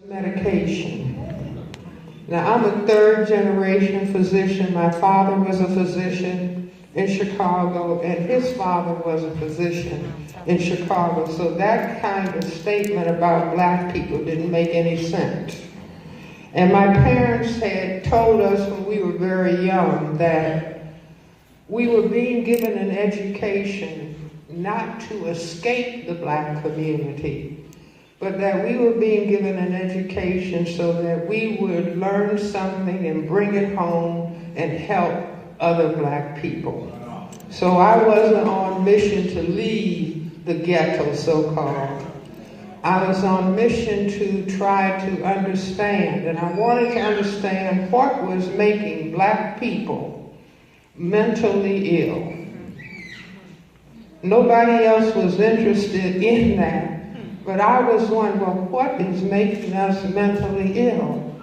Medication. Now, I'm a third generation physician. My father was a physician in Chicago, and his father was a physician in Chicago. So that kind of statement about black people didn't make any sense. And my parents had told us when we were very young that we were being given an education not to escape the black community, but that we were being given an education so that we would learn something and bring it home and help other black people. So I wasn't on mission to leave the ghetto, so-called. I was on mission to try to understand, and I wanted to understand what was making black people mentally ill. Nobody else was interested in that, but I was wondering, well, what is making us mentally ill?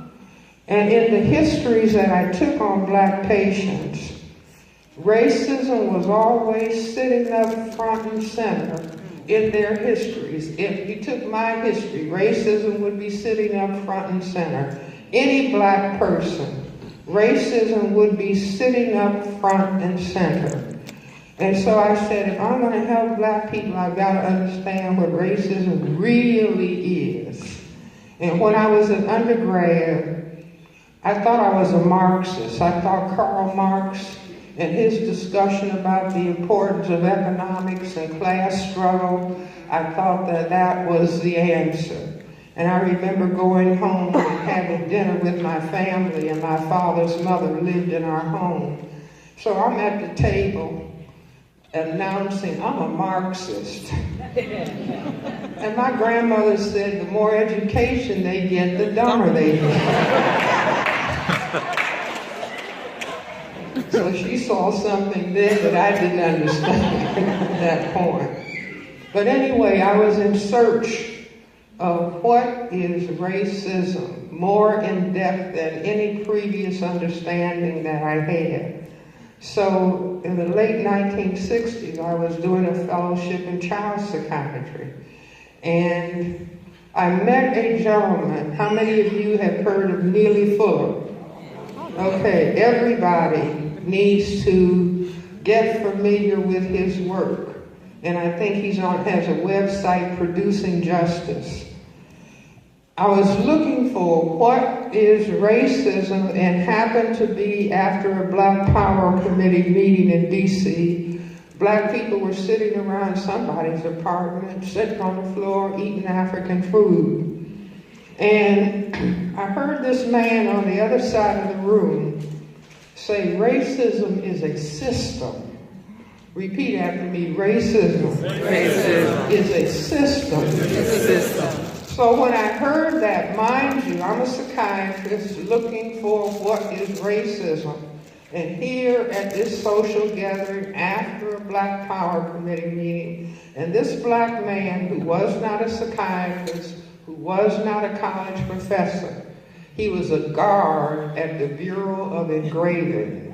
And in the histories that I took on black patients, racism was always sitting up front and center in their histories. If you took my history, racism would be sitting up front and center. Any black person, racism would be sitting up front and center. And so I said, if I'm going to help black people, I've got to understand what racism really is. And when I was an undergrad, I thought I was a Marxist. I thought Karl Marx and his discussion about the importance of economics and class struggle, I thought that that was the answer. And I remember going home and having dinner with my family, and my father's mother lived in our home. So I'm at the table announcing I'm a Marxist. And my grandmother said the more education they get, the dumber they get. So she saw something there that I didn't understand at that point. But anyway, I was in search of what is racism, more in depth than any previous understanding that I had. So in the late 1960s, I was doing a fellowship in child psychiatry. And I met a gentleman. How many of you have heard of Neely Fuller? Okay, everybody needs to get familiar with his work. And I think has a website, Producing Justice. I was looking for what is racism, and happened to be after a Black Power Committee meeting in D.C. Black people were sitting around somebody's apartment, sitting on the floor, eating African food. And I heard this man on the other side of the room say, racism is a system. Repeat after me, racism is a system. So when I heard that, mind you, I'm a psychiatrist looking for what is racism. And here at this social gathering after a Black Power Committee meeting, and this black man who was not a psychiatrist, who was not a college professor, he was a guard at the Bureau of Engraving.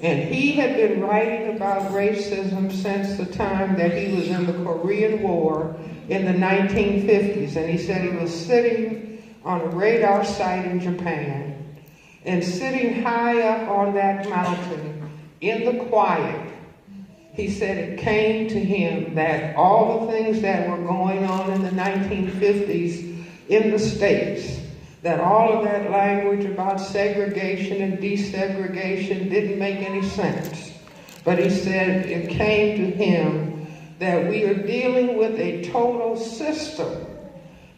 And he had been writing about racism since the time that he was in the Korean War in the 1950s. And he said he was sitting on a radar site in Japan, and sitting high up on that mountain in the quiet, he said it came to him that all the things that were going on in the 1950s in the States, that all of that language about segregation and desegregation didn't make any sense. But he said it came to him that we are dealing with a total system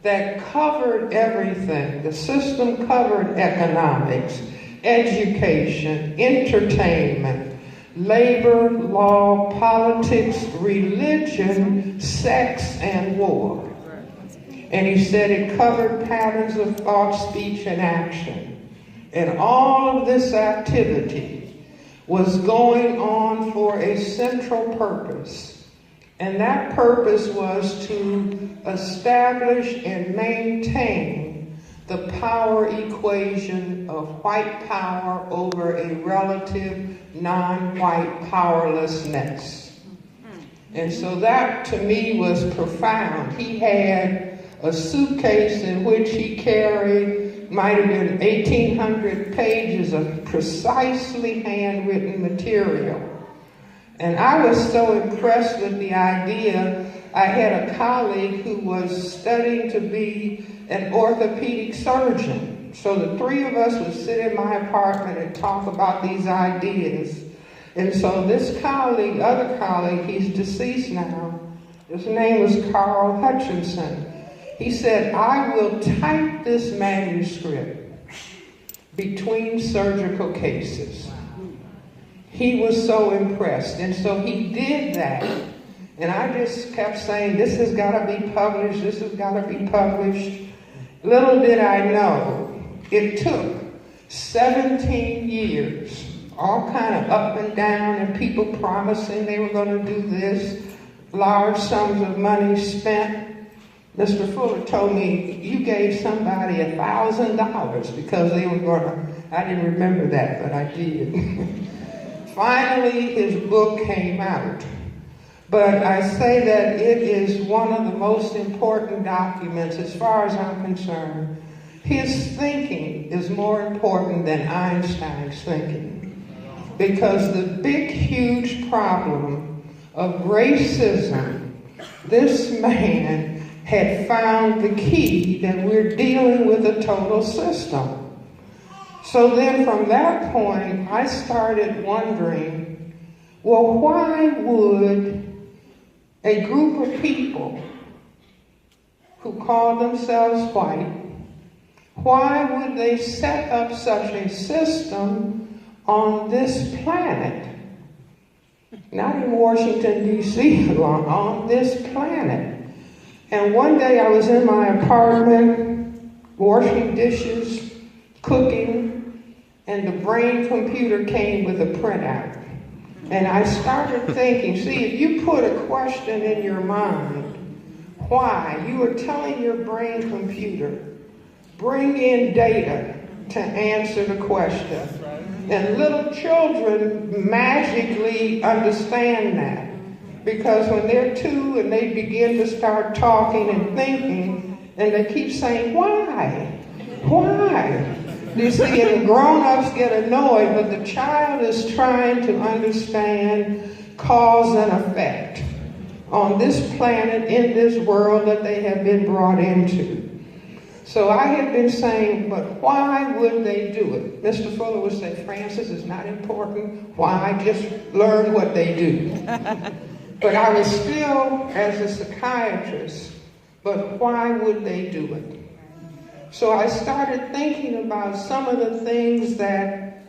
that covered everything. The system covered economics, education, entertainment, labor, law, politics, religion, sex, and war. And he said it covered patterns of thought, speech, and action. And all of this activity was going on for a central purpose. And that purpose was to establish and maintain the power equation of white power over a relative non-white powerlessness. And so that to me was profound. He had a suitcase in which he carried, might have been 1,800 pages of precisely handwritten material. And I was so impressed with the idea. I had a colleague who was studying to be an orthopedic surgeon. So the three of us would sit in my apartment and talk about these ideas. And so this colleague, other colleague, he's deceased now, his name was Carl Hutchinson. He said, I will type this manuscript between surgical cases. He was so impressed. And so he did that. And I just kept saying, this has got to be published, this has got to be published. Little did I know, it took 17 years, all kind of up and down, and people promising they were going to do this, large sums of money spent. Mr. Fuller told me, you gave somebody $1,000 because they were going to, I didn't remember that, but I did. Finally, his book came out. But I say that it is one of the most important documents as far as I'm concerned. His thinking is more important than Einstein's thinking. Because the big, huge problem of racism, this man had found the key that we're dealing with a total system. So then from that point, I started wondering, well, why would a group of people who call themselves white, why would they set up such a system on this planet? Not in Washington, D.C., on this planet. And one day I was in my apartment, washing dishes, cooking, and the brain computer came with a printout. And I started thinking, see, if you put a question in your mind, why? You are telling your brain computer, bring in data to answer the question. And little children magically understand that. Because when they're 2 and they begin to start talking and thinking, and they keep saying, why? Why? You see, and grown-ups get annoyed, but the child is trying to understand cause and effect on this planet, in this world that they have been brought into. So I had been saying, but why would they do it? Mr. Fuller would say, Francis, it's not important. Why? Just learn what they do. But I was still, as a psychiatrist, but why would they do it? So I started thinking about some of the things that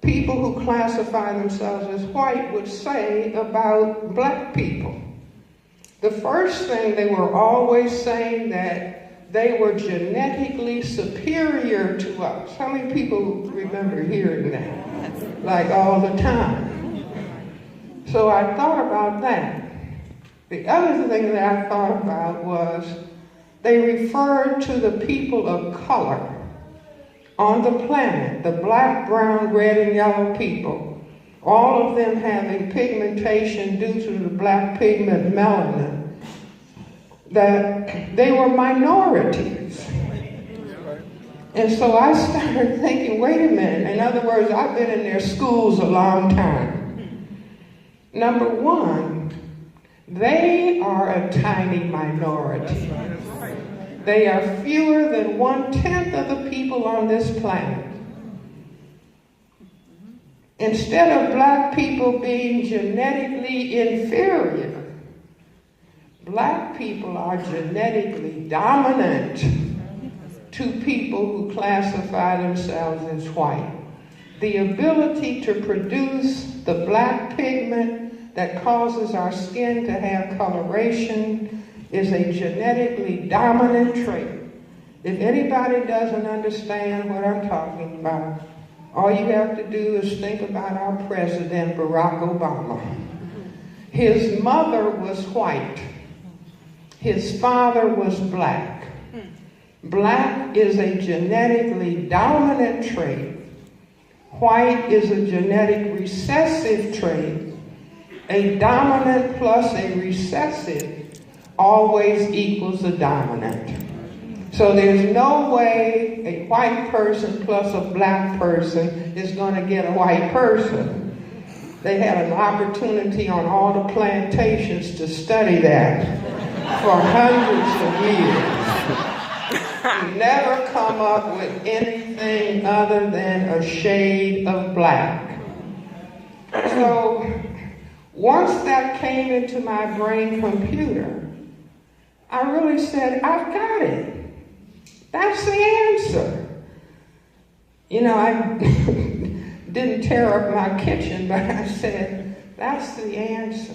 people who classify themselves as white would say about black people. The first thing, they were always saying that they were genetically superior to us. How many people remember hearing that? Like all the time. So I thought about that. The other thing that I thought about was they referred to the people of color on the planet, the black, brown, red, and yellow people, all of them having pigmentation due to the black pigment melanin, that they were minorities. And so I started thinking, wait a minute. In other words, I've been in their schools a long time. Number one, they are a tiny minority. They are fewer than 1/10 of the people on this planet. Instead of black people being genetically inferior, black people are genetically dominant to people who classify themselves as white. The ability to produce the black pigment that causes our skin to have coloration is a genetically dominant trait. If anybody doesn't understand what I'm talking about, all you have to do is think about our president, Barack Obama. His mother was white. His father was black. Black is a genetically dominant trait. White is a genetic recessive trait. A dominant plus a recessive always equals a dominant. So there's no way a white person plus a black person is going to get a white person. They had an opportunity on all the plantations to study that for hundreds of years. You never come up with anything other than a shade of black. So once that came into my brain computer, I really said, I've got it. That's the answer. You know, I didn't tear up my kitchen, but I said, that's the answer.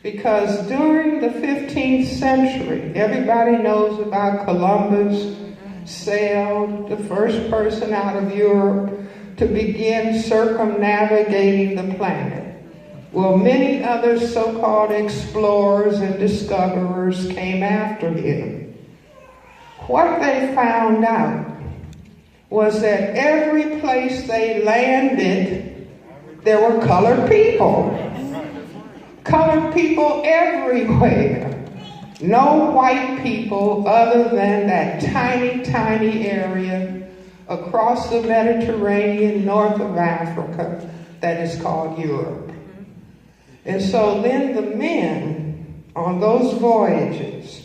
Because during the 15th century, everybody knows about Columbus sailed, the first person out of Europe to begin circumnavigating the planet. Well, many other so-called explorers and discoverers came after him. What they found out was that every place they landed, there were colored people. Colored people everywhere. No white people other than that tiny, tiny area across the Mediterranean, north of Africa, that is called Europe. And so then the men on those voyages,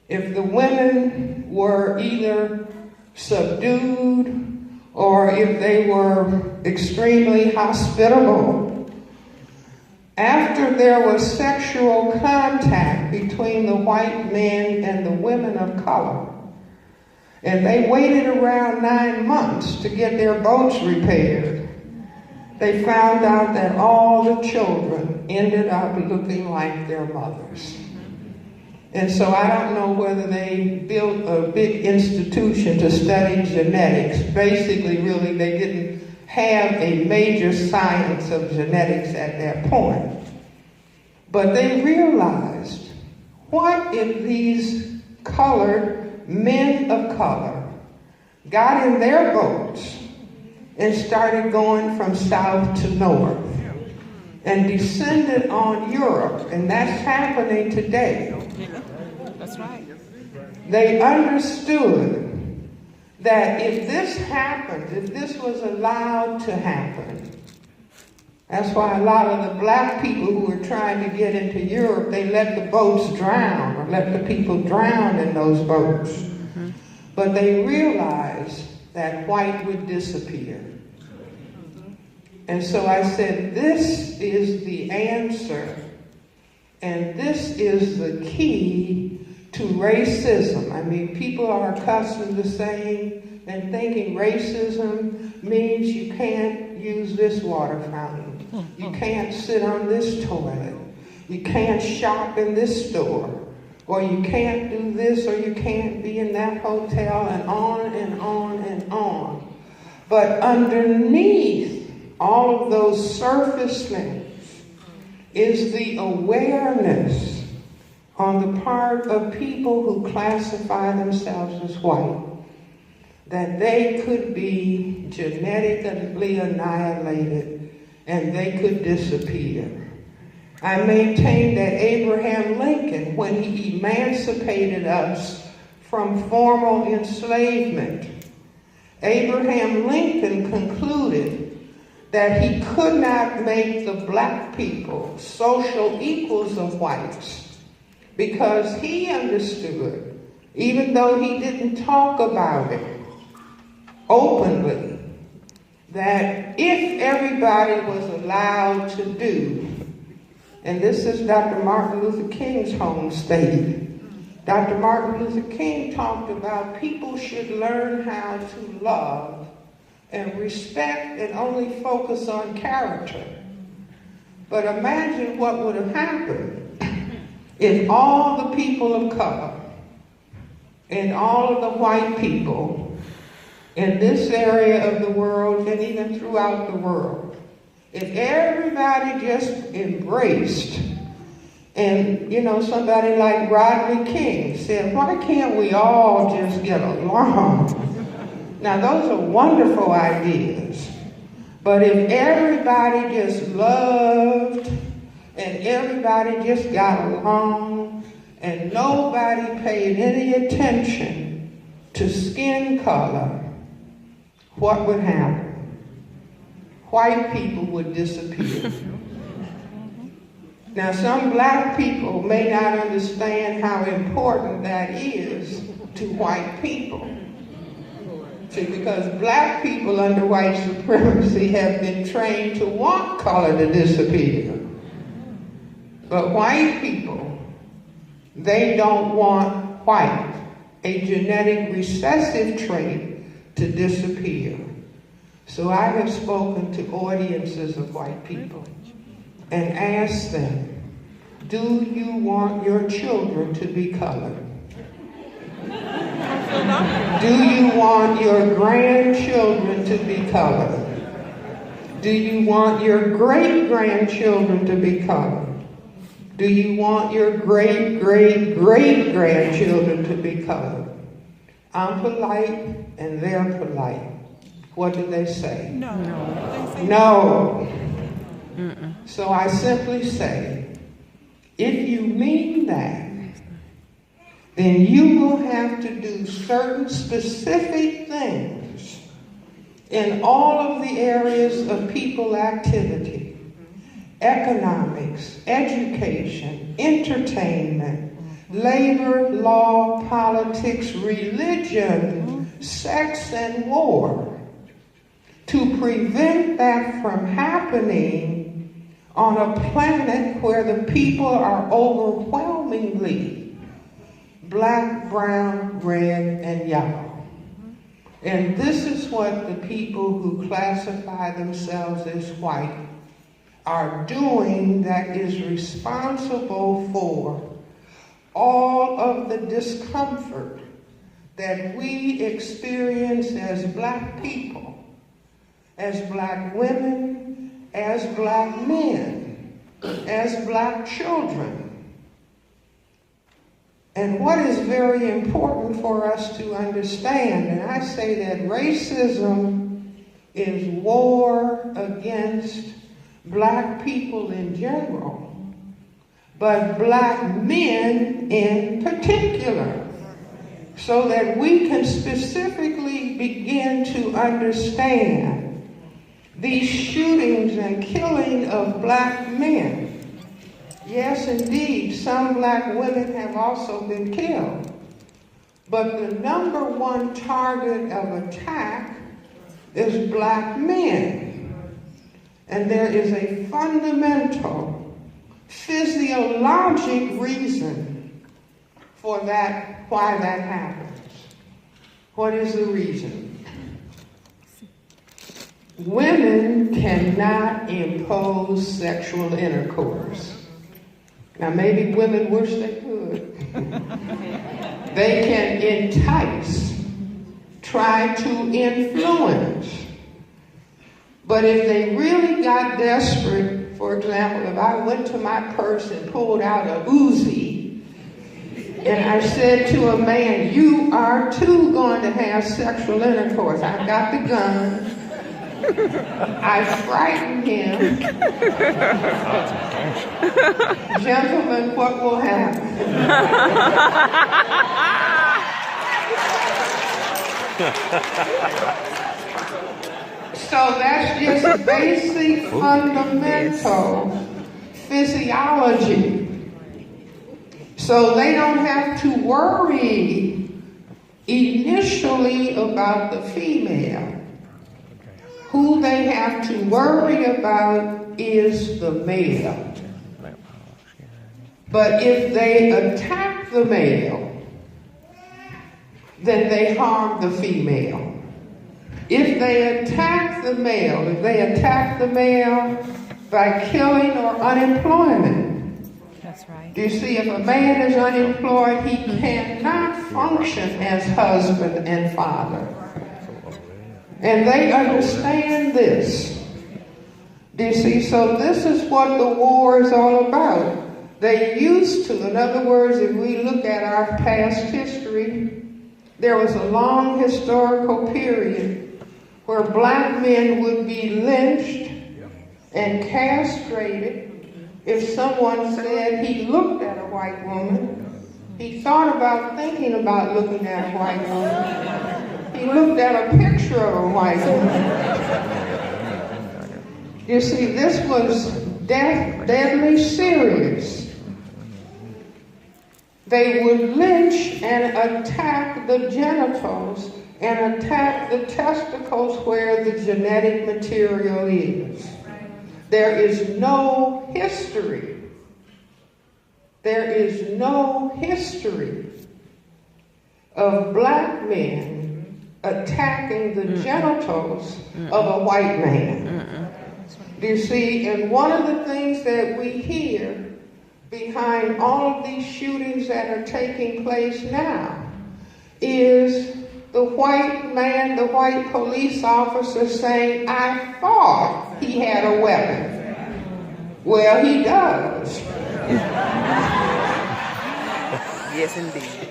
if the women were either subdued or if they were extremely hospitable, after there was sexual contact between the white men and the women of color, and they waited around 9 months to get their boats repaired, they found out that all the children ended up looking like their mothers. And so I don't know whether they built a big institution to study genetics. Basically, really, they didn't have a major science of genetics at that point. But they realized, what if these colored men of color got in their boats and started going from south to north and descended on Europe, and that's happening today. That's right. They understood that if this happened, if this was allowed to happen, that's why a lot of the black people who were trying to get into Europe, they let the boats drown, or let the people drown in those boats. Mm-hmm. But they realized that white would disappear. And so I said, this is the answer, and this is the key to racism. I mean, people are accustomed to saying and thinking racism means you can't use this water fountain. You can't sit on this toilet. You can't shop in this store. Or you can't do this, or you can't be in that hotel, and on and on and on. But underneath all of those surface things is the awareness on the part of people who classify themselves as white, that they could be genetically annihilated and they could disappear. I maintain that Abraham Lincoln, when he emancipated us from formal enslavement, Abraham Lincoln concluded that he could not make the black people social equals of whites, because he understood, even though he didn't talk about it openly, that if everybody was allowed to do, and this is Dr. Martin Luther King's home state. Dr. Martin Luther King talked about people should learn how to love and respect and only focus on character. But imagine what would have happened if all the people of color and all of the white people in this area of the world and even throughout the world, if everybody just embraced, and somebody like Rodney King said, why can't we all just get along? Now those are wonderful ideas, but if everybody just loved and everybody just got along, and nobody paid any attention to skin color, what would happen? White people would disappear. Now, some black people may not understand how important that is to white people. See, because black people under white supremacy have been trained to want color to disappear. But white people, they don't want white, a genetic recessive trait, to disappear. So I have spoken to audiences of white people and asked them, do you want your children to be colored? Do you want your grandchildren to be colored? Do you want your great-grandchildren to be colored? Do you want your great-great-great-grandchildren to be colored? I'm polite and they're polite. What do they say? No. No. So I simply say, if you mean that, then you will have to do certain specific things in all of the areas of people activity: economics, education, entertainment, labor, law, politics, religion, sex, and war, to prevent that from happening on a planet where the people are overwhelmingly black, brown, red, and yellow. And this is what the people who classify themselves as white are doing that is responsible for all of the discomfort that we experience as black people, as black women, as black men, as black children. And what is very important for us to understand, and I say that racism is war against black people in general, but black men in particular, so that we can specifically begin to understand these shootings and killing of black men. Yes, indeed, some black women have also been killed. But the number one target of attack is black men. And there is a fundamental physiologic reason for that, why that happens. What is the reason? Women cannot impose sexual intercourse. Now, maybe women wish they could. They can entice, try to influence. But if they really got desperate, for example, if I went to my purse and pulled out a Uzi, and I said to a man, you are too going to have sexual intercourse. I've got the gun. I frightened him. Gentlemen, what will happen? So that's just basic, fundamental physiology. So they don't have to worry initially about the female. Who they have to worry about is the male. But if they attack the male, then they harm the female. If they attack the male, by killing or unemployment. That's right. You see, if a man is unemployed, he cannot function as husband and father. And they understand this. Do you see? So this is what the war is all about. They used to, in other words, if we look at our past history, there was a long historical period where black men would be lynched and castrated if someone said he looked at a white woman he thought about thinking about looking at a white woman. He looked at a picture of a white woman. You see, this was deadly serious. They would lynch and attack the genitals and attack the testicles where the genetic material is. There is no history. There is no history of black men attacking the genitals of a white man. You see, and one of the things that we hear behind all of these shootings that are taking place now is the white man, the white police officer saying, I thought he had a weapon. Well, he does. Yes, indeed.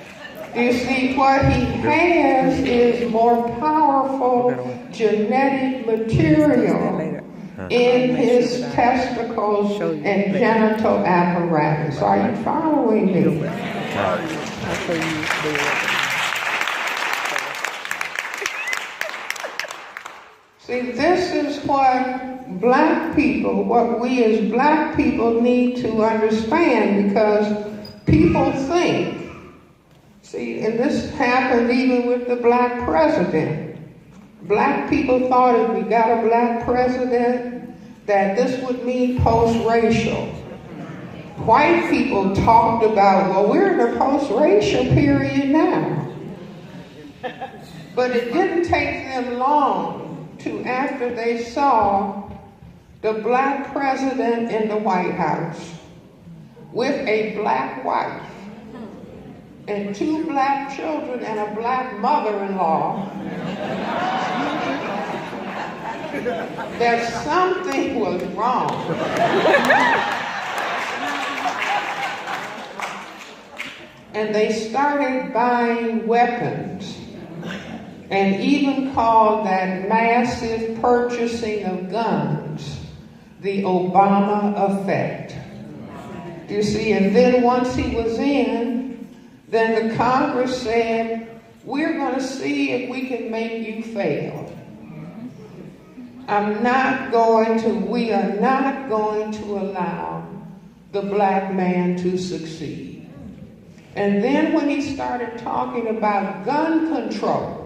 You see, what he has is more powerful genetic material in his testicles and genital apparatus. Are you following me? See, this is what black people, what we as black people need to understand, because people think, see, and this happened even with the black president. Black people thought if we got a black president, that this would mean post-racial. White people talked about, well, we're in a post-racial period now. But it didn't take them long to, after they saw the black president in the White House with a black wife and 2 black children and a black mother-in-law, that something was wrong. And they started buying weapons and even called that massive purchasing of guns the Obama effect. You see, and then once he was in, then the Congress said, we're going to see if we can make you fail. We are not going to allow the black man to succeed. And then when he started talking about gun control,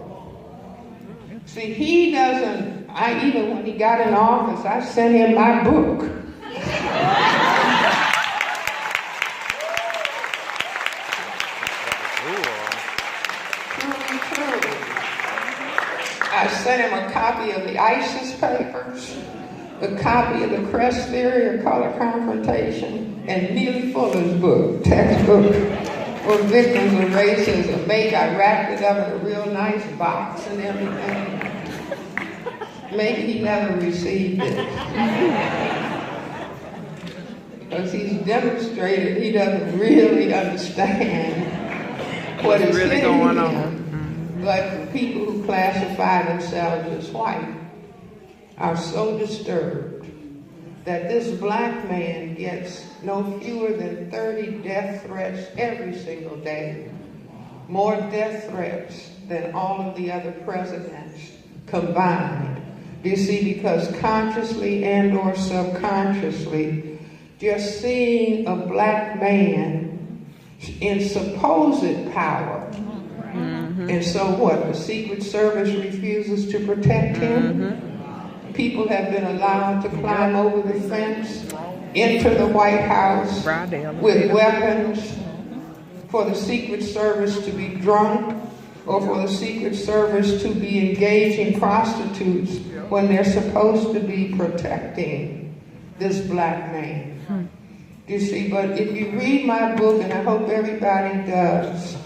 see, he doesn't, even when he got in office, I sent him my book. I sent him a copy of the ISIS papers, a copy of the Cress Theory or Color Confrontation, and Neely Fuller's book, textbook for victims of racism. I wrapped it up in a real nice box and everything. Maybe he never received it. Because he's demonstrated he doesn't really understand what is really going on. But people who classify themselves as white are so disturbed that this black man gets no fewer than 30 death threats every single day. More death threats than all of the other presidents combined. You see, because consciously and or subconsciously, just seeing a black man in supposed power. And so what? The Secret Service refuses to protect him? People have been allowed to climb over the fence, enter the White House with weapons, for the Secret Service to be drunk, or for the Secret Service to be engaging prostitutes when they're supposed to be protecting this black man. You see, but if you read my book, and I hope everybody does,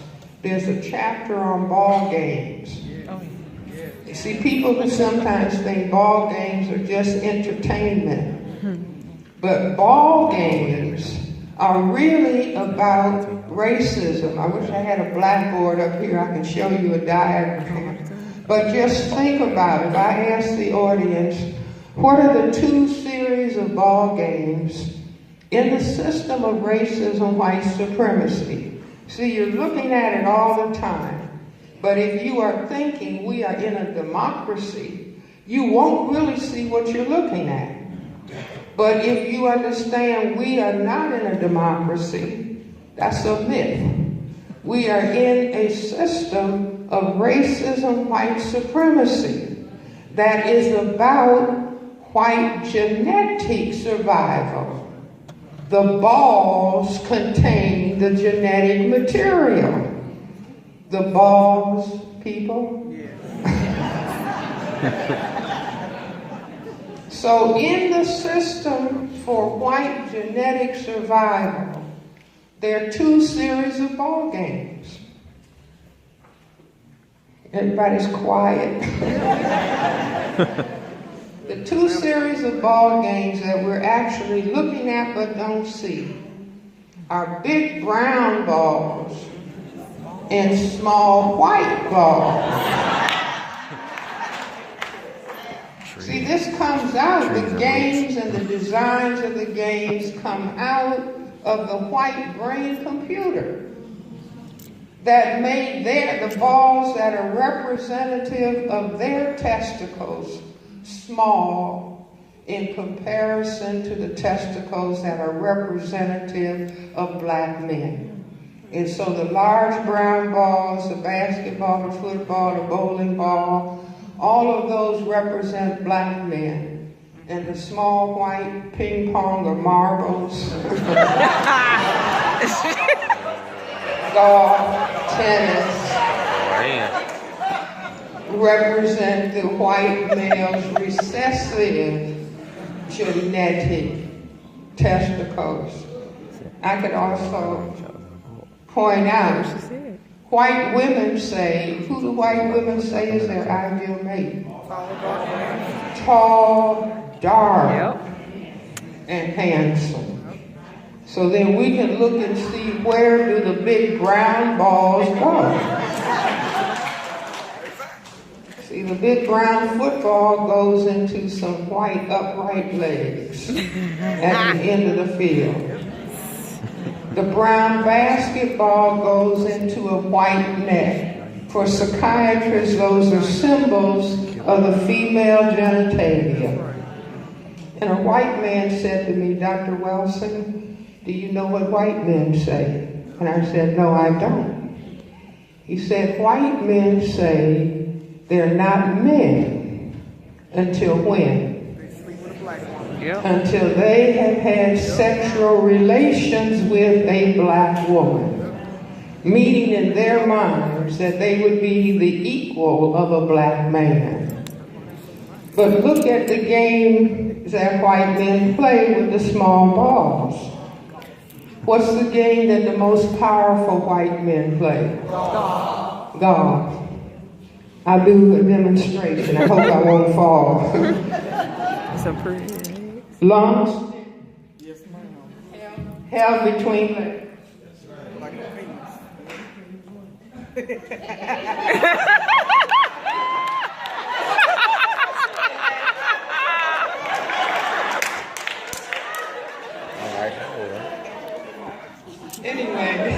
there's a chapter on ball games. You see, people who sometimes think ball games are just entertainment. But ball games are really about racism. I wish I had a blackboard up here. I can show you a diagram. But just think about it. I ask the audience, what are the 2 series of ball games in the system of racism, white supremacy? See, you're looking at it all the time. But if you are thinking we are in a democracy, you won't really see what you're looking at. But if you understand we are not in a democracy, that's a myth. We are in a system of racism, white supremacy, that is about white genetic survival. The balls contain the genetic material. The balls, people? So in the system for white genetic survival, there are two series of ball games. Everybody's quiet. The two series of ball games that we're actually looking at but don't see are big brown balls and small white balls. See, this comes out, the games and the designs of the games come out of the white brain computer that made the balls that are representative of their testicles small in comparison to the testicles that are representative of black men. And so the large brown balls, the basketball, the football, the bowling ball, all of those represent black men. And the small white ping pong or marbles, golf, tennis, represent the white male's recessive genetic testicles. I could also point out, white women say, who do white women say is their ideal mate? Tall, dark, and handsome. So then we can look and see, where do the big brown balls go? See, the big brown football goes into some white upright legs at the end of the field. The brown basketball goes into a white net. For psychiatrists, those are symbols of the female genitalia. And a white man said to me, Dr. Welsing, do you know what white men say? And I said, no, I don't. He said, white men say they're not men until when? Until they have had sexual relations with a black woman, meaning in their minds that they would be the equal of a black man. But look at the game that white men play with the small balls. What's the game that the most powerful white men play? Golf. I'll do a demonstration. I hope I won't fall. So pretty. Lungs. Yes, ma'am. Held between legs. Like a Anyway,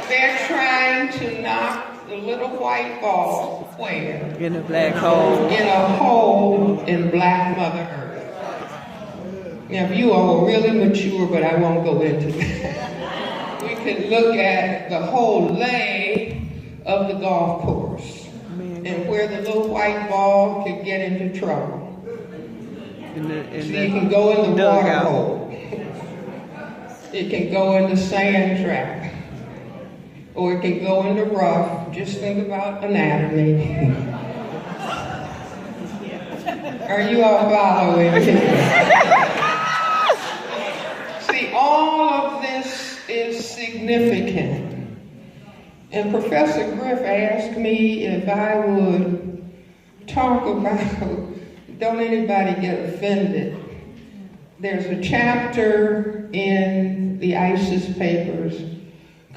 they're trying to knock the little white ball where? In a black hole. In a hole in black Mother Earth. Now, you all are really mature, but I won't go into that. We can look at the whole lay of the golf course and where the little white ball could get into trouble. So you can go in the water hole. It can go in the sand trap. Or it can go in the rough. Just think about anatomy. Are you all following? See, all of this is significant. And Professor Griff asked me if I would talk about, don't anybody get offended. There's a chapter in the ISIS papers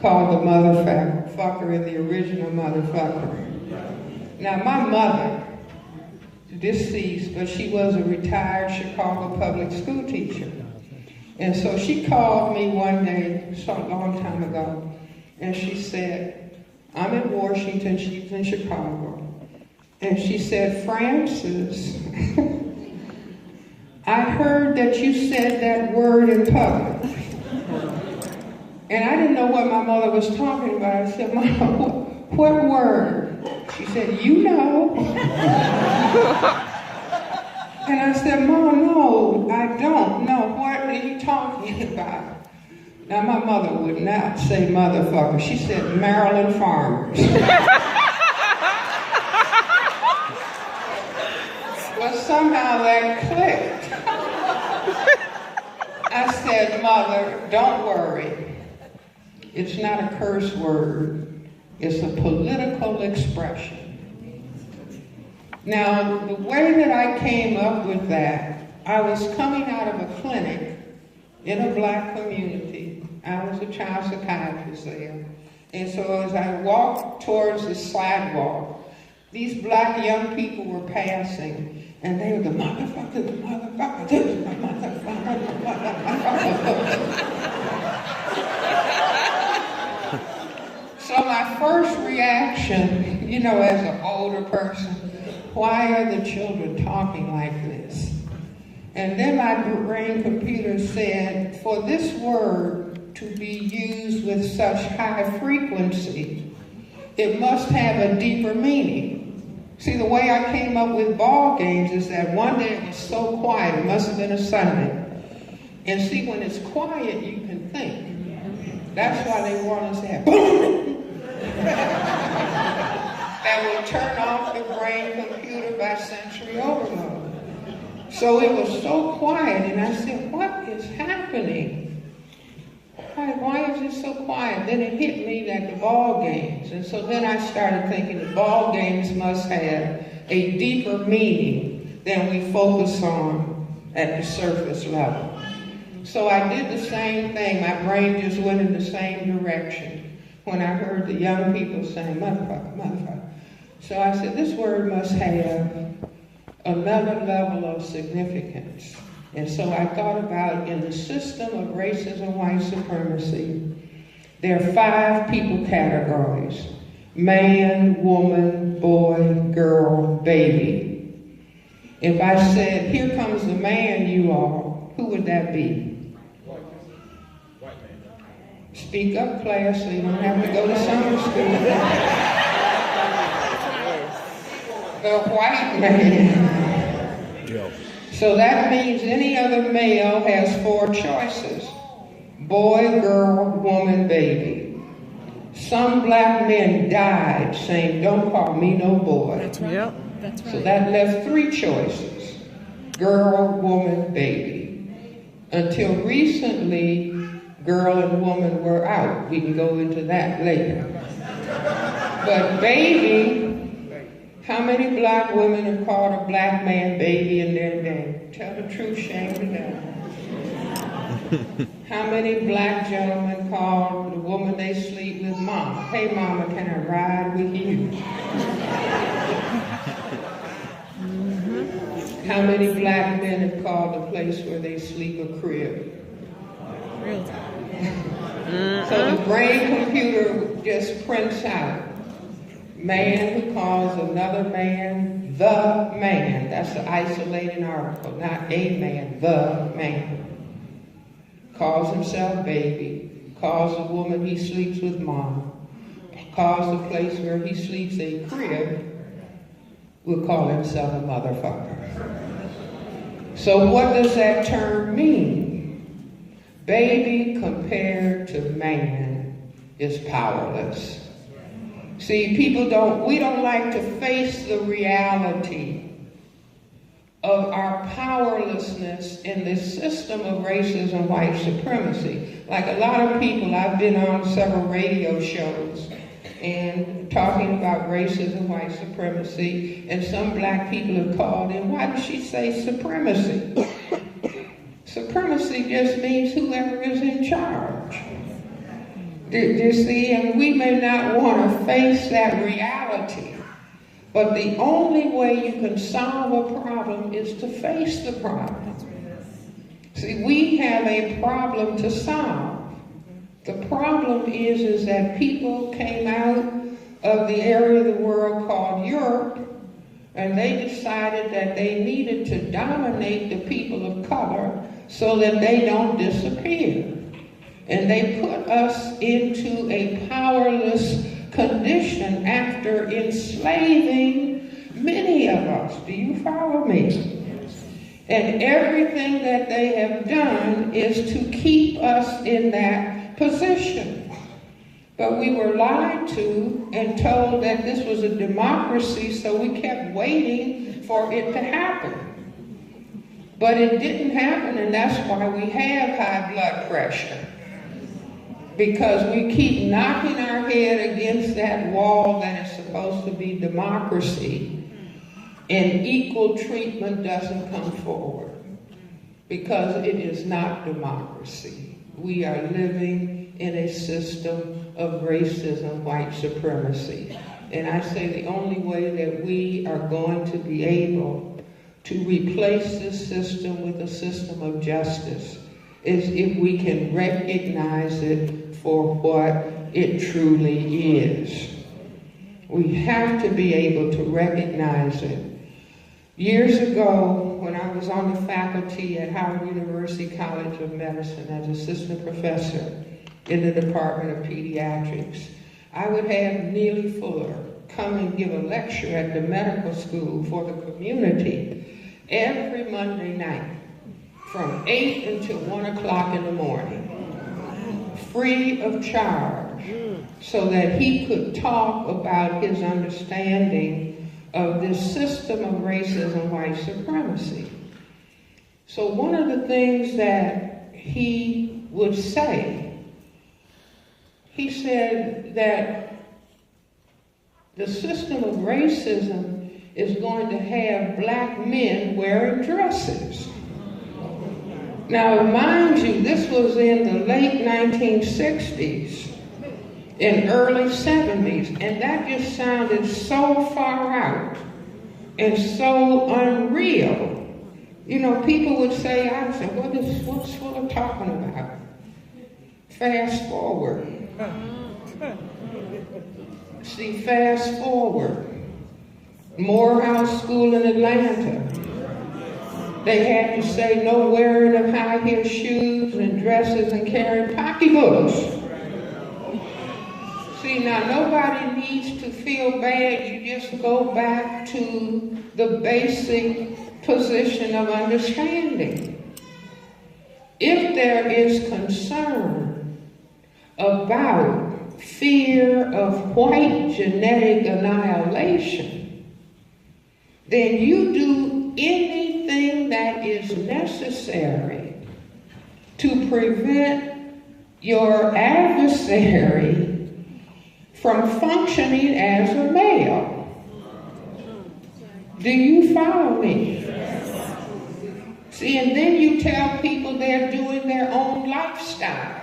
called The Motherfucker in the Original Motherfucker. Now, my mother, deceased, but she was a retired Chicago public school teacher. And so she called me one day, a long time ago, and she said, I'm in Washington, she's in Chicago. And she said, Frances, I heard that you said that word in public. And I didn't know what my mother was talking about. I said, Mom, what word? She said, you know. And I said, Mom, no, I don't know. What are you talking about? Now, my mother would not say motherfucker. She said Maryland farmers. But somehow that clicked. I said, Mother, don't worry. It's not a curse word. It's a political expression. Now, the way that I came up with that, I was coming out of a clinic in a black community. I was a child psychiatrist there. And so as I walked towards the sidewalk, these black young people were passing. And they were the motherfucker, this is my motherfucker, the motherfucker. So my first reaction, you know, as an older person, why are the children talking like this? And then my brain computer said, for this word to be used with such high frequency, it must have a deeper meaning. See, the way I came up with ball games is that one day it was so quiet, it must have been a Sunday. And see, when it's quiet, you can think. That's why they want us to have boom. That will turn off the brain computer by sensory overload. So it was so quiet, and I said, what is happening? Why is it so quiet? Then it hit me that the ball games. And so then I started thinking the ball games must have a deeper meaning than we focus on at the surface level. So I did the same thing. My brain just went in the same direction when I heard the young people saying, motherfucker, motherfucker. So I said, this word must have another level of significance. And so I thought about, in the system of racism, white supremacy, there are 5 people categories: man, woman, boy, girl, baby. If I said, here comes the man, you all, who would that be? White man. Speak up, class, so you don't have to go to summer school. The white man. Yeah. So that means any other male has 4 choices: boy, girl, woman, baby. Some black men died saying, don't call me no boy. That's right. Yep. That's right. So that left 3 choices: girl, woman, baby. Until recently, girl and woman were out. We can go into that later. But baby, how many black women have called a black man baby in their day? Tell the truth, shame the devil. How many black gentlemen call the woman they sleep with mama? Hey mama, can I ride with you? How many black men have called the place where they sleep a crib? Real time. So the brain computer just prints out man who calls another man the man. That's an isolated article, not a man, the man. Calls himself baby, calls the woman he sleeps with mom, calls the place where he sleeps a crib, will call himself a motherfucker. So what does that term mean? Baby compared to man is powerless. See, we don't like to face the reality of our powerlessness in this system of racism, white supremacy. Like a lot of people, I've been on several radio shows and talking about racism, white supremacy, and some black people have called in, why does she say supremacy? Supremacy just means whoever is in charge. You see, and we may not want to face that reality, but the only way you can solve a problem is to face the problem. See, we have a problem to solve. The problem is that people came out of the area of the world called Europe, and they decided that they needed to dominate the people of color so that they don't disappear. And they put us into a powerless condition after enslaving many of us. Do you follow me? And everything that they have done is to keep us in that position. But we were lied to and told that this was a democracy, so we kept waiting for it to happen. But it didn't happen, and that's why we have high blood pressure. Because we keep knocking our head against that wall that is supposed to be democracy, and equal treatment doesn't come forward. Because it is not democracy. We are living in a system of racism, white supremacy. And I say the only way that we are going to be able to replace this system with a system of justice is if we can recognize it for what it truly is. We have to be able to recognize it. Years ago, when I was on the faculty at Howard University College of Medicine as assistant professor in the Department of Pediatrics, I would have Neely Fuller come and give a lecture at the medical school for the community every Monday night from 8 until 1 o'clock in the morning, free of charge, so that he could talk about his understanding of this system of racism, white supremacy. So one of the things that he would say, he said that the system of racism is going to have black men wearing dresses. Now, mind you, this was in the late 1960s and early 70s, and that just sounded so far out and so unreal. You know, people would say, I said, what's Fuller talking about? Fast forward. See, fast forward. Morehouse School in Atlanta. They had to say no wearing of high heel shoes and dresses and carrying pocketbooks. See, now nobody needs to feel bad. You just go back to the basic position of understanding. If there is concern about fear of white genetic annihilation, then you do anything that is necessary to prevent your adversary from functioning as a male. Do you follow me? See, and then you tell people they're doing their own lifestyle.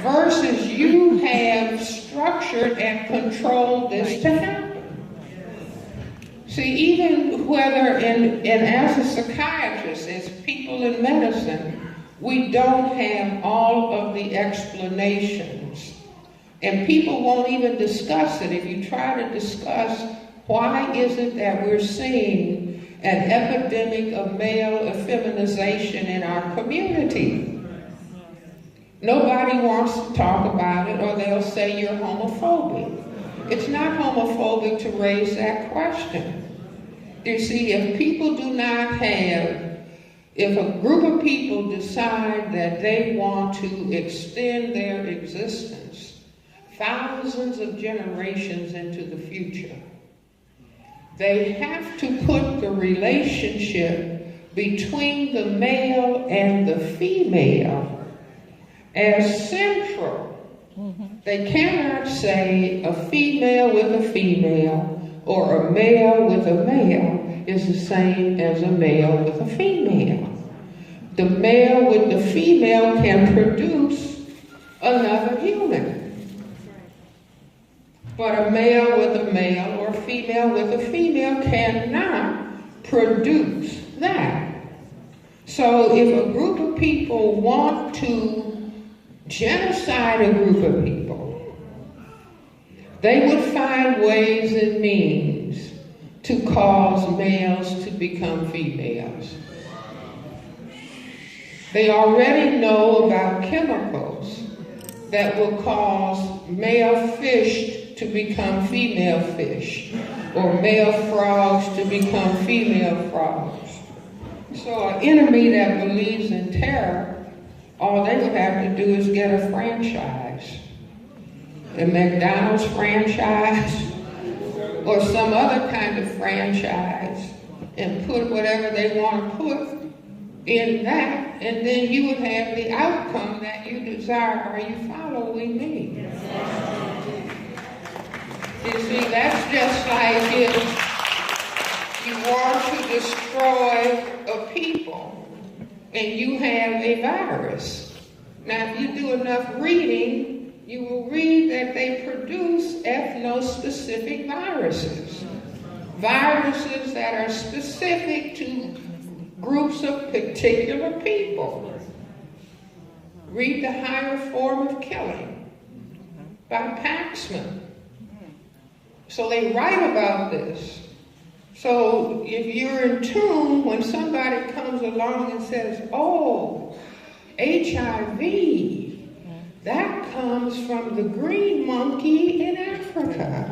Versus you have structured and controlled this to happen. See, even whether, and as a psychiatrist, as people in medicine, we don't have all of the explanations. And people won't even discuss it. If you try to discuss why is it that we're seeing an epidemic of male effeminization in our community, nobody wants to talk about it, or they'll say you're homophobic. It's not homophobic to raise that question. You see, if people do not have, if a group of people decide that they want to extend their existence thousands of generations into the future, they have to put the relationship between the male and the female as central. They cannot say a female with a female or a male with a male is the same as a male with a female. The male with the female can produce another human. But a male with a male or a female with a female cannot produce that. So if a group of people want to genocide a group of people, they would find ways and means to cause males to become females. They already know about chemicals that will cause male fish to become female fish, or male frogs to become female frogs. So an enemy that believes in terror, all they would have to do is get a franchise. A McDonald's franchise, or some other kind of franchise, and put whatever they want to put in that, and then you would have the outcome that you desire. Are you following me? You see, that's just like if you want to destroy a people and you have a virus. Now, if you do enough reading, you will read that they produce ethno-specific viruses. Viruses that are specific to groups of particular people. Read The Higher Form of Killing by Paxman. So they write about this. So if you're in tune, when somebody comes along and says, oh, HIV, that comes from the green monkey in Africa.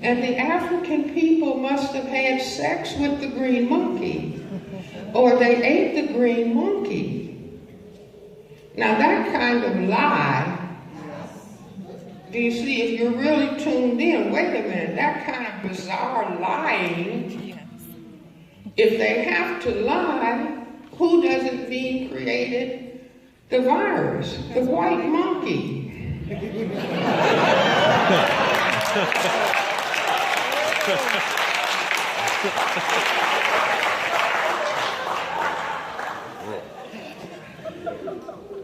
And the African people must have had sex with the green monkey, or they ate the green monkey. Now that kind of lie, do you see, if you're really tuned in, wait a minute, that kind of bizarre lying, if they have to lie, who does it mean created the virus? The white monkey.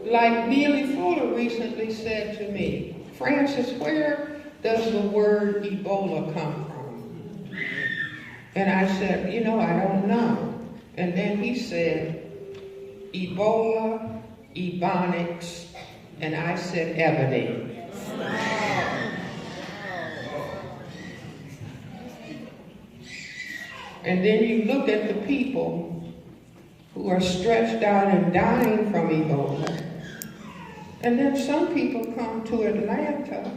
Like Neely Fuller recently said to me, Frances, where does the word Ebola come from? And I said, I don't know. And then he said, Ebola, Ebonics, and I said ebony. And then you look at the people who are stretched out and dying from Ebola. And then some people come to Atlanta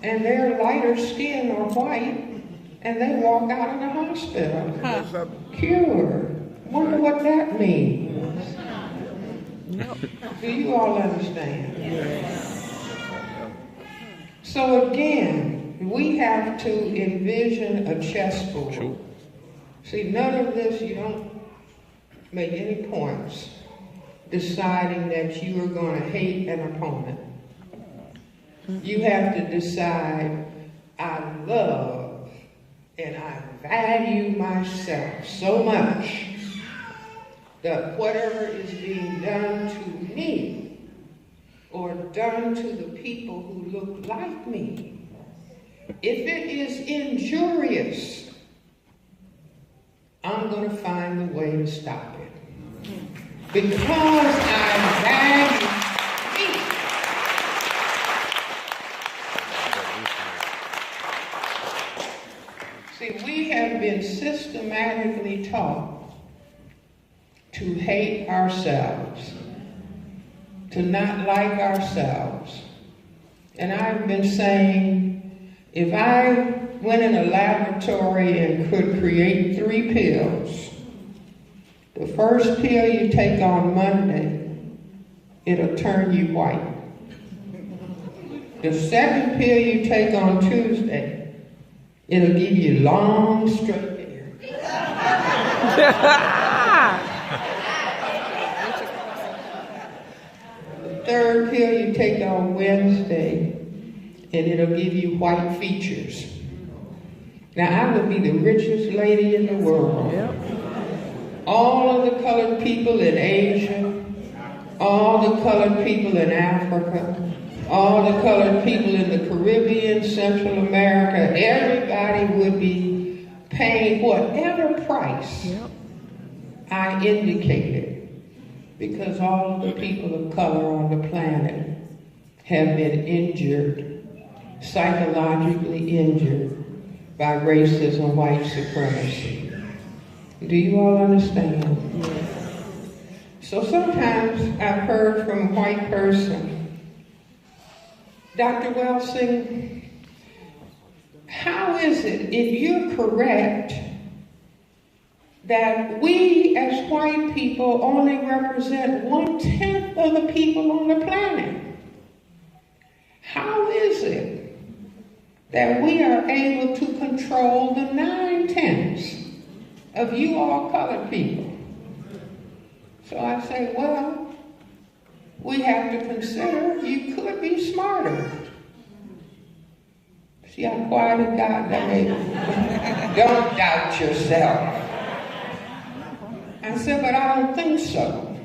and they're lighter skin or white and they walk out of the hospital. Cured. Wonder what that means. Do you all understand? Yes. So again, we have to envision a chessboard. Sure. See, none of this, you don't make any points deciding that you are going to hate an opponent. You have to decide, I love and I value myself so much that whatever is being done to me or done to the people who look like me, if it is injurious, I'm going to find a way to stop it. Because I value me. See, we have been systematically taught to hate ourselves, to not like ourselves. And I've been saying, if I went in a laboratory and could create 3 pills, the first pill you take on Monday, it'll turn you white. The second pill you take on Tuesday, it'll give you long, straight hair. The third pill you take on Wednesday, and it'll give you white features. Now, I would be the richest lady in the world. Yep. All of the colored people in Asia, all the colored people in Africa, all the colored people in the Caribbean, Central America, everybody would be paying whatever price I indicated, because all of the people of color on the planet have been injured, psychologically injured by racism, white supremacy. Do you all understand? So sometimes I've heard from a white person, Dr. Welsing, how is it, if you're correct, that we as white people only represent 1/10 of the people on the planet? How is it that we are able to control the 9/10 of you all colored people? So I say, well, we have to consider you could be smarter. See how quiet it got? Don't doubt yourself. I said, but I don't think so.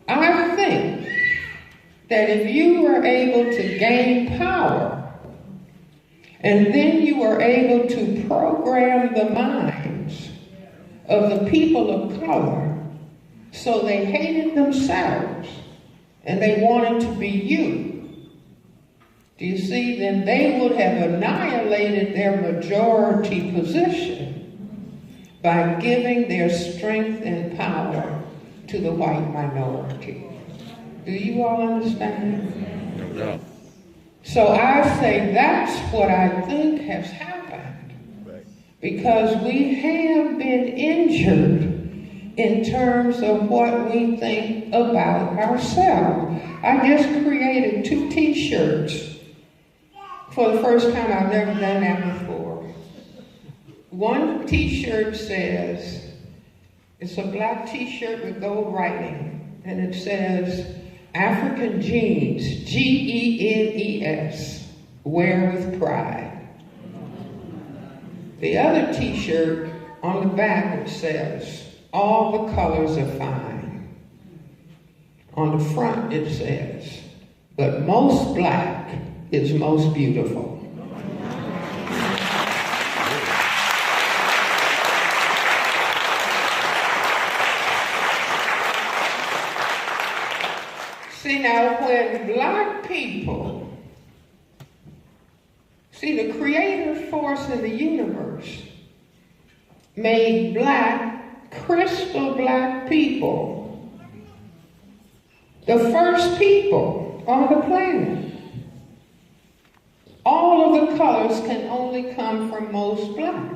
I think that if you were able to gain power, and then you were able to program the minds of the people of color so they hated themselves and they wanted to be you, do you see, then they would have annihilated their majority position by giving their strength and power to the white minority. Do you all understand? No. So I say that's what I think has happened, because we have been injured in terms of what we think about ourselves. I just created 2 t-shirts for the first time. I've never done that before. One t-shirt says, it's a black t-shirt with gold writing, and it says, African genes, Genes, wear with pride. The other t-shirt, on the back it says, all the colors are fine. On the front it says, but most black is most beautiful. See, now when black people, see, the creative force in the universe made black, crystal black people the first people on the planet. All of the colors can only come from most black,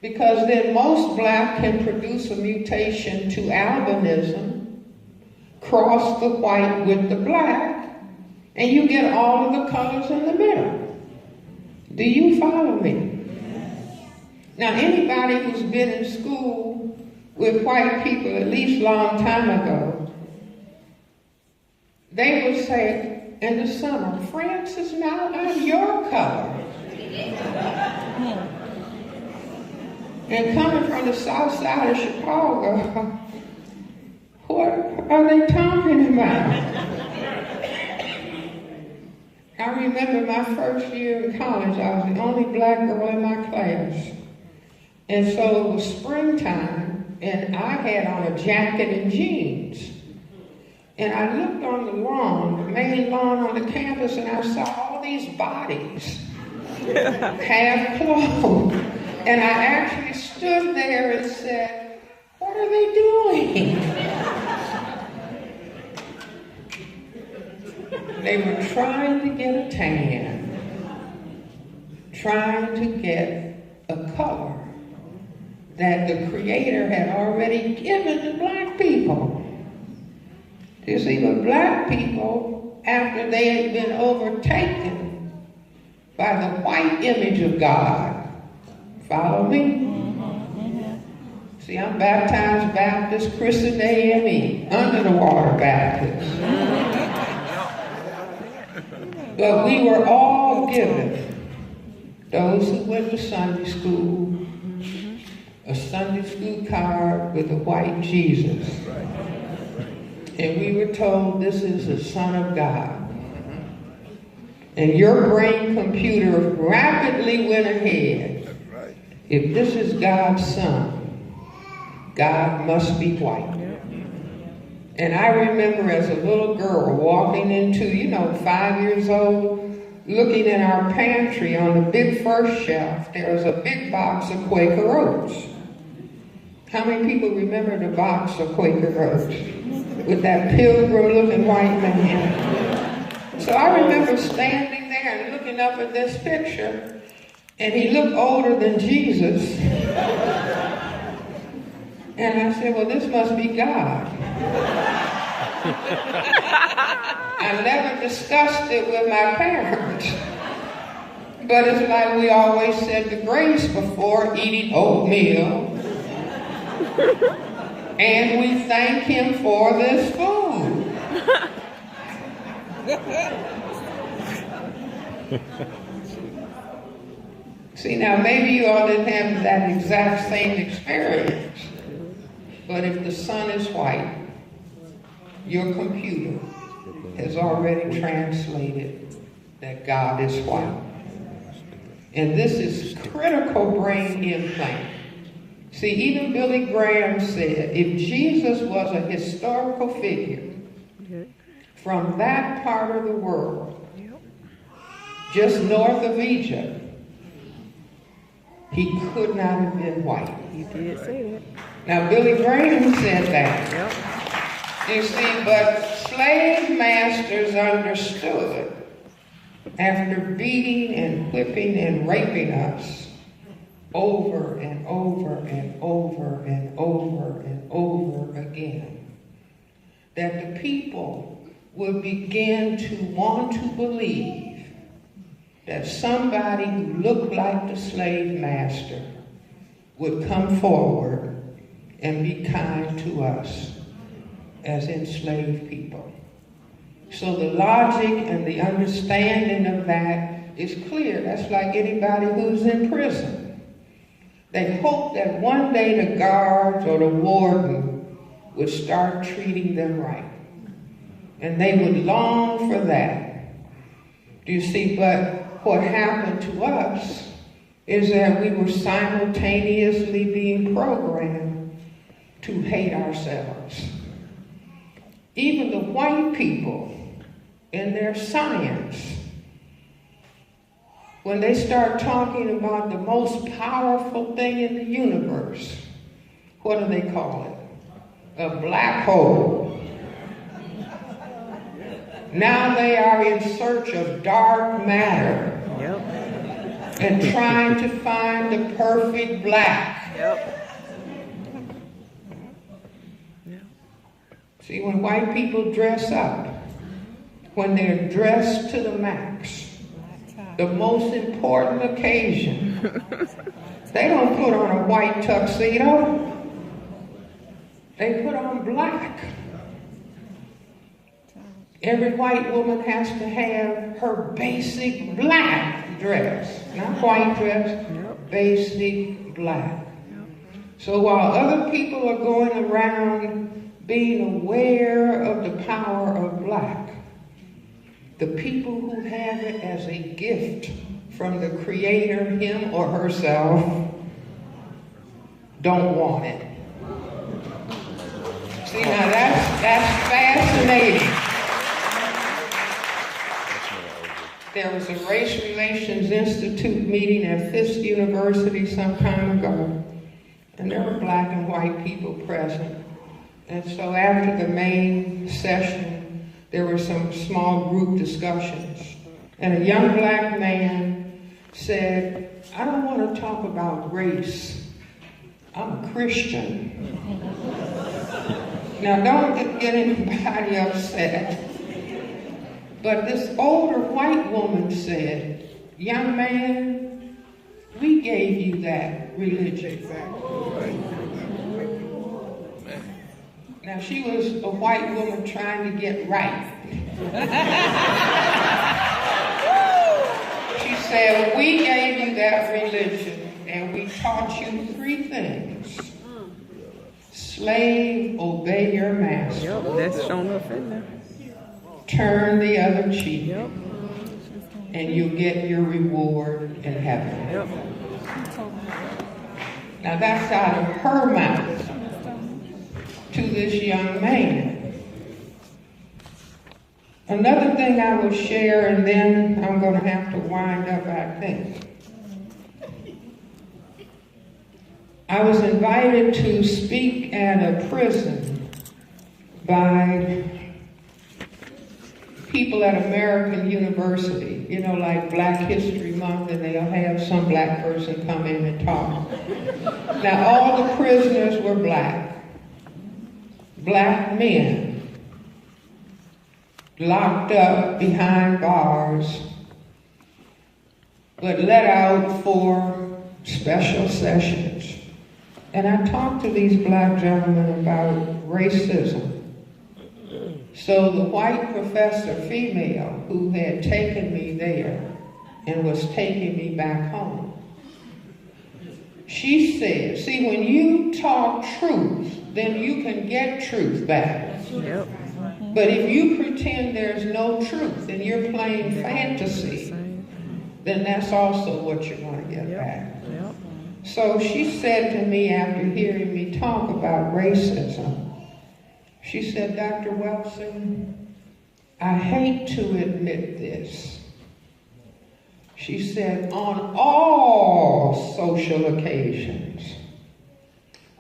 because then most black can produce a mutation to albinism, cross the white with the black, and you get all of the colors in the middle. Do you follow me? Now, anybody who's been in school with white people at least a long time ago, they would say in the summer, Frances, now I'm your color. And coming from the south side of Chicago, what are they talking about? I remember my first year in college, I was the only black girl in my class. And so it was springtime, and I had on a jacket and jeans. And I looked on the lawn, the main lawn on the campus, and I saw all these bodies, half clothed. And I actually stood there and said, what are they doing? They were trying to get a tan, trying to get a color that the Creator had already given to black people. You see, but black people, after they had been overtaken by the white image of God, follow me? See, I'm baptized Baptist, christened AME, under the water Baptist. But we were all given, those who went to Sunday school, a Sunday school card with a white Jesus. And we were told this is the Son of God. And your brain computer rapidly went ahead. If this is God's Son, God must be white. And I remember as a little girl walking into, 5 years old, looking in our pantry on the big first shelf, there was a big box of Quaker Oats. How many people remember the box of Quaker Oats with that pilgrim-looking white man? So I remember standing there and looking up at this picture, and he looked older than Jesus. And I said, well, this must be God. I never discussed it with my parents. But it's like we always said the grace before eating oatmeal. And we thank him for this food. See, now maybe you all didn't have that exact same experience. But if the sun is white, your computer has already translated that God is white. And this is critical brain implant. See, even Billy Graham said, if Jesus was a historical figure from that part of the world, just north of Egypt, he could not have been white. You did say that. Now, Billy Graham said that. You see, but slave masters understood, after beating and whipping and raping us over and over and over and over and over again, that the people would begin to want to believe that somebody who looked like the slave master would come forward and be kind to us as enslaved people. So the logic and the understanding of that is clear. That's like anybody who's in prison. They hope that one day the guards or the warden would start treating them right. And they would long for that. Do you see? But what happened to us is that we were simultaneously being programmed to hate ourselves. Even the white people in their science, when they start talking about the most powerful thing in the universe, what do they call it? A black hole. Now they are in search of dark matter and trying to find the perfect black. See, when white people dress up, when they're dressed to the max, the most important occasion, they don't put on a white tuxedo. They put on black. Every white woman has to have her basic black dress, not white dress, basic black. So while other people are going around being aware of the power of black, the people who have it as a gift from the Creator, him or herself, don't want it. See, now that's fascinating. There was a Race Relations Institute meeting at Fisk University some time ago, and there were black and white people present. And so after the main session, there were some small group discussions. And a young black man said, I don't want to talk about race. I'm a Christian. Now, don't get anybody upset. But this older white woman said, young man, we gave you that religion. Now, she was a white woman trying to get right. She said, we gave you that religion, and we taught you 3 things. Slave, obey your master. Yep, that's shown up in there. Turn the other cheek. Yep. And you'll get your reward in heaven. Yep. Now, that's out of her mouth. to this young man. Another thing I will share, and then I'm going to have to wind up, I think. I was invited to speak at a prison by people at American University, you know, like Black History Month, and they'll have some black person come in and talk. Now, all the prisoners were black men, locked up behind bars, but let out for special sessions. And I talked to these black gentlemen about racism. So the white professor, female, who had taken me there and was taking me back home, she said, see, when you talk truth, then you can get truth back. Yep. But if you pretend there's no truth and you're playing fantasy, then that's also what you're going to get back. Yep. So she said to me after hearing me talk about racism, she said, Dr. Welsing, I hate to admit this. She said, on all social occasions,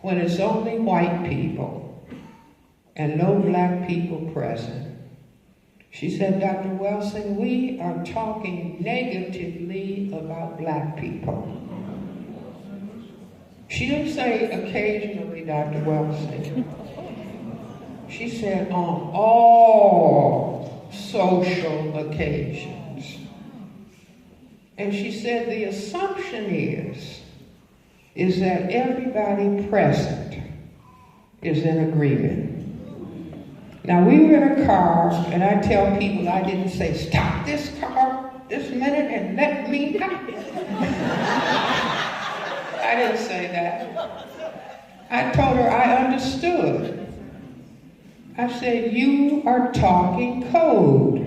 when it's only white people and no black people present, she said, Dr. Welsing, we are talking negatively about black people. She didn't say occasionally, Dr. Welsing. She said on all social occasions. And she said the assumption is that everybody present is in agreement. Now, we were in a car, and I tell people, I didn't say, stop this car this minute and let me out. I didn't say that. I told her I understood. I said, you are talking code.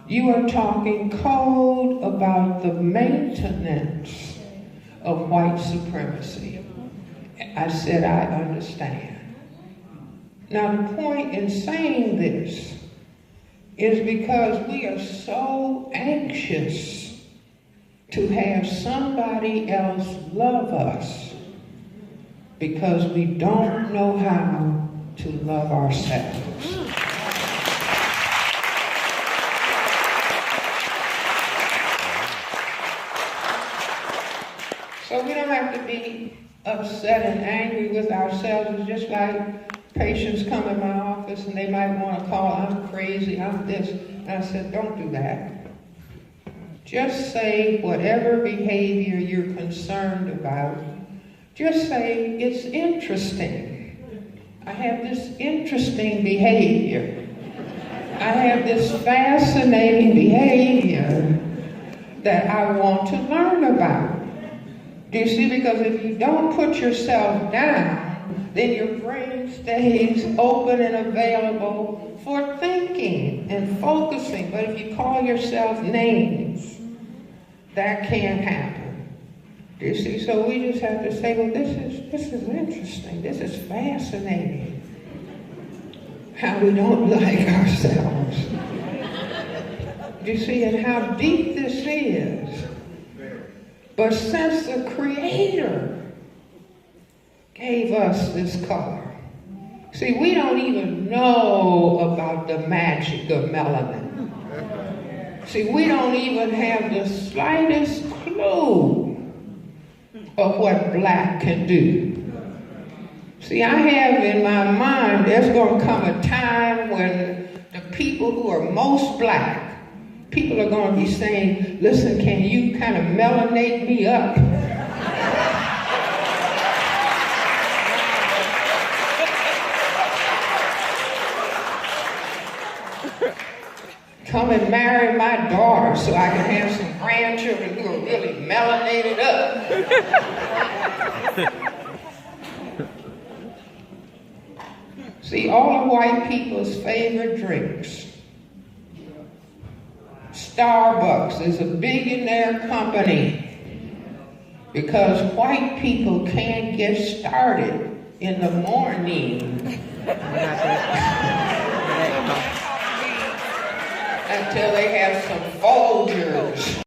You are talking code about the maintenance of white supremacy. I said, I understand. Now, the point in saying this is because we are so anxious to have somebody else love us because we don't know how to love ourselves. So we don't have to be upset and angry with ourselves. It's just like patients come in my office and they might want to call, I'm crazy, I'm this. And I said, don't do that. Just say whatever behavior you're concerned about. Just say, it's interesting. I have this interesting behavior. I have this fascinating behavior that I want to learn about. Do you see? Because if you don't put yourself down, then your brain stays open and available for thinking and focusing. But if you call yourself names, that can't happen. Do you see? So we just have to say, well, this is interesting. This is fascinating. How we don't like ourselves. Do you see? And how deep this is. But since the Creator gave us this color, see, we don't even know about the magic of melanin. See, we don't even have the slightest clue of what black can do. See, I have in my mind, there's going to come a time when the people who are most black, people are going to be saying, listen, can you kind of melanate me up? Come and marry my daughter so I can have some grandchildren who are really melanated up. See, all of white people's favorite drinks. Starbucks is a billionaire company because white people can't get started in the morning until they have some Folgers.